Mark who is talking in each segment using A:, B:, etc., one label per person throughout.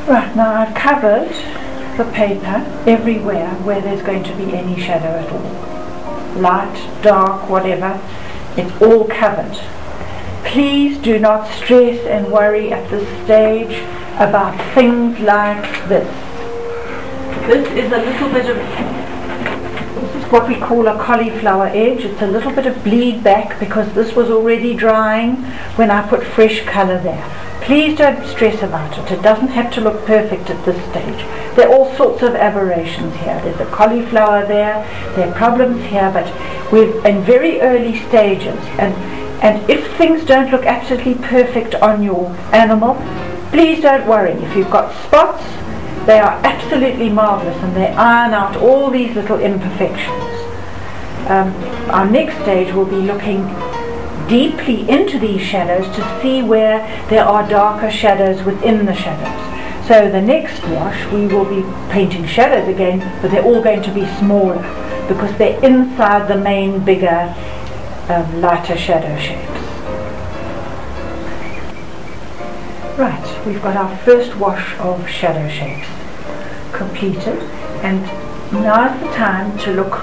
A: Right, now I've covered the paper everywhere where there's going to be any shadow at all. Light, dark, whatever, it's all covered. Please do not stress and worry at this stage about things like this. This is a little bit of, this is what we call a cauliflower edge. It's a little bit of bleed back because this was already drying when I put fresh colour there. Please don't stress about it. It doesn't have to look perfect at this stage. There are all sorts of aberrations here. There's a cauliflower there, there are problems here, but we're in very early stages. And if things don't look absolutely perfect on your animal, please don't worry. If you've got spots, they are absolutely marvellous and they iron out all these little imperfections. Our next stage will be looking deeply into these shadows to see where there are darker shadows within the shadows. So the next wash we will be painting shadows again, but they're all going to be smaller because they're inside the main bigger lighter shadow shapes. Right, we've got our first wash of shadow shapes completed, and now's the time to look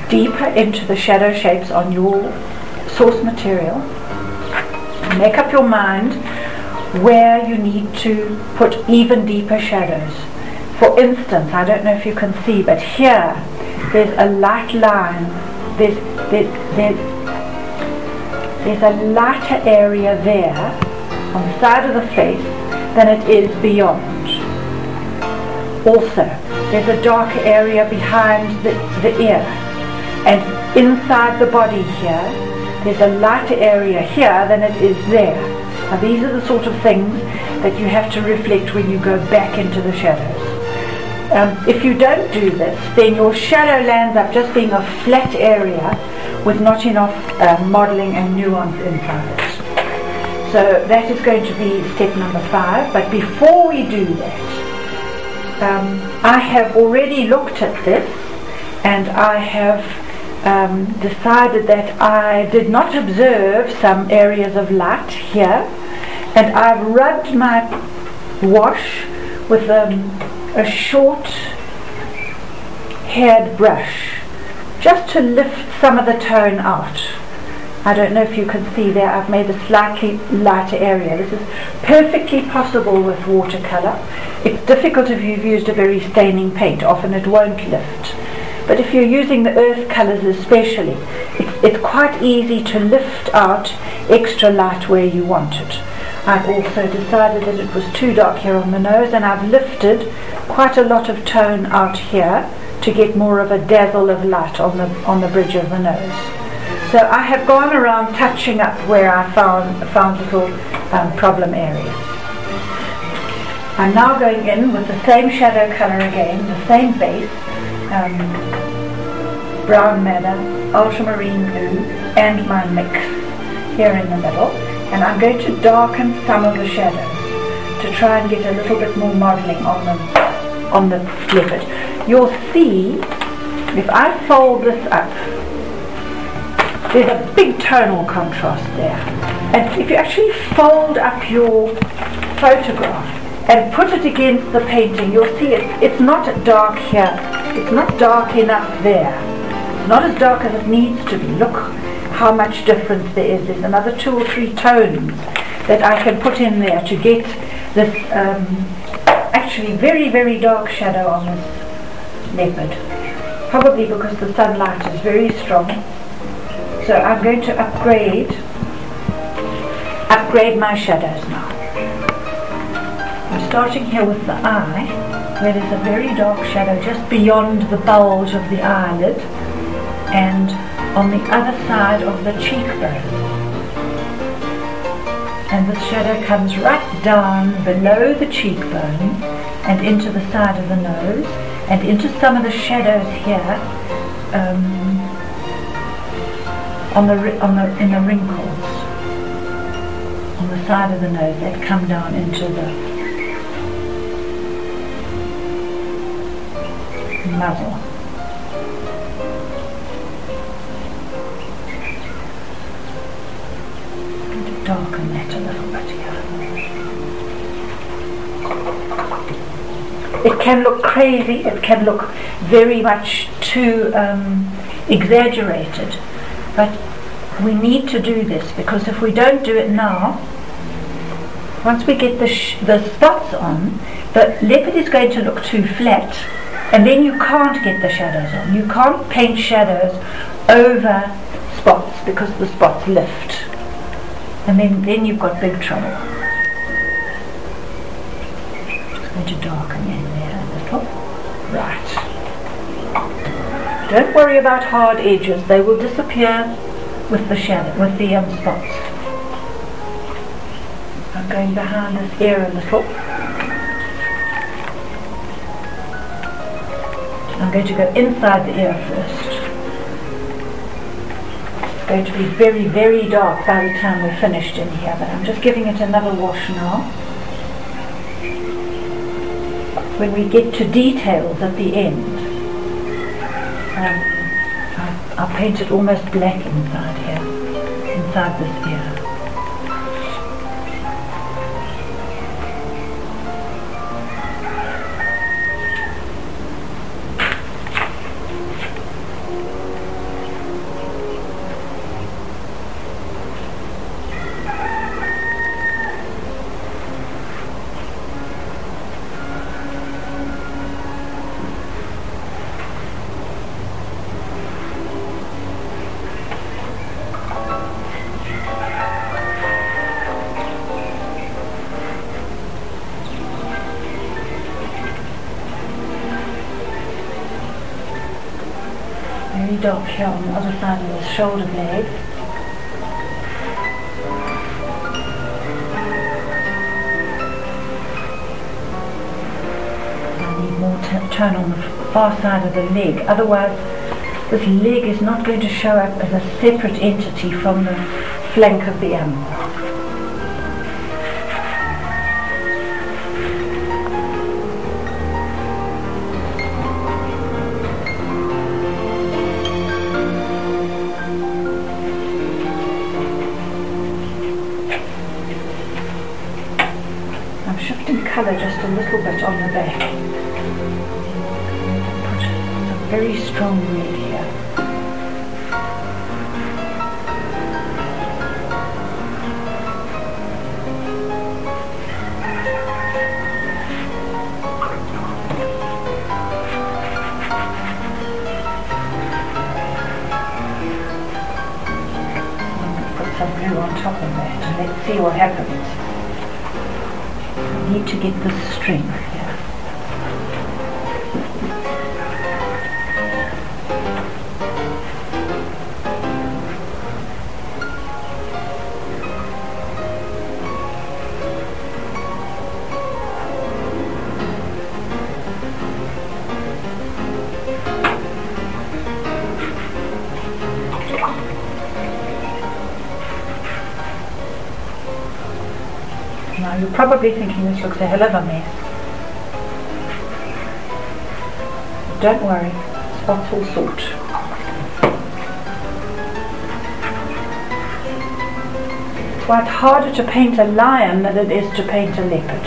A: deeper into the shadow shapes on your source material. Make up your mind where you need to put even deeper shadows. For instance, I don't know if you can see, but here there's a light line. There's a lighter area there on the side of the face than it is beyond. Also, there's a darker area behind the ear, and inside the body here there's a lighter area here than it is there. Now these are the sort of things that you have to reflect when you go back into the shadows. If you don't do this, then your shadow lands up just being a flat area with not enough modelling and nuance inside it. So that is going to be step number 5. But before we do that, I have already looked at this and I have decided that I did not observe some areas of light here, and I've rubbed my wash with a short haired brush just to lift some of the tone out. I don't know if you can see there, I've made a slightly lighter area. This is perfectly possible with watercolour. It's difficult if you've used a very staining paint, often it won't lift. But if you're using the earth colours especially, it's quite easy to lift out extra light where you want it. I've also decided that it was too dark here on the nose, and I've lifted quite a lot of tone out here to get more of a dazzle of light on the bridge of the nose. So I have gone around touching up where I found little problem areas. I'm now going in with the same shadow colour again, the same base, brown madder, ultramarine blue, and my mix here in the middle, and I'm going to darken some of the shadows to try and get a little bit more modelling on the leopard. You'll see if I fold this up, there's a big tonal contrast there, and if you actually fold up your photograph and put it against the painting, you'll see it's not dark here, it's not dark enough there, it's not as dark as it needs to be. Look how much difference there is. There's another 2 or 3 tones that I can put in there to get this actually very, very dark shadow on this leopard, probably because the sunlight is very strong. So I'm going to upgrade my shadows now. I'm starting here with the eye, where there's a very dark shadow just beyond the bulge of the eyelid and on the other side of the cheekbone. And this shadow comes right down below the cheekbone and into the side of the nose and into some of the shadows here in the wrinkles on the side of the nose that come down into the muzzle. I'm going to darken that a little bit here. It can look crazy, it can look very much too exaggerated, but we need to do this, because if we don't do it now, once we get the spots on, the leopard is going to look too flat, and then you can't get the shadows on. You can't paint shadows over spots because the spots lift, and then you've got big trouble. Just going to darken in there a little. Right. Don't worry about hard edges, they will disappear with the shadow, with the spots. I'm going behind this ear a little. I'm going to go inside the ear first. It's going to be very, very dark by the time we're finished in here, but I'm just giving it another wash now. When we get to details at the end, I'll paint it almost black inside here, inside this ear. Very dark here on the other side of the shoulder blade. I need more tone on the far side of the leg, otherwise this leg is not going to show up as a separate entity from the flank of the animal. I'm shifting colour just a little bit on the back. Put a very strong red here. I'm going to put some blue on top of that and let's see what happens. I need to get this string here. Now you're probably thinking this looks a hell of a mess. Don't worry, spots will sort. It's quite harder to paint a lion than it is to paint a leopard,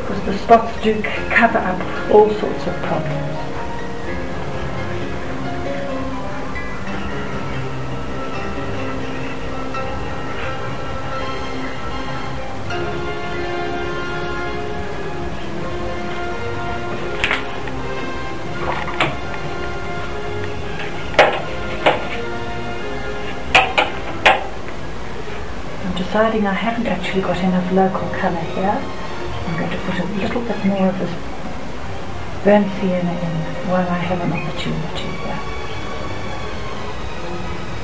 A: because the spots do cover up all sorts of problems. Deciding I haven't actually got enough local colour here. I'm going to put a little bit more of this burnt sienna in while I have an opportunity here.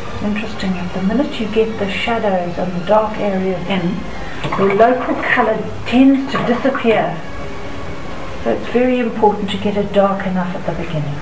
A: It's interesting that the minute you get the shadows and the dark areas in, the local colour tends to disappear. So it's very important to get it dark enough at the beginning.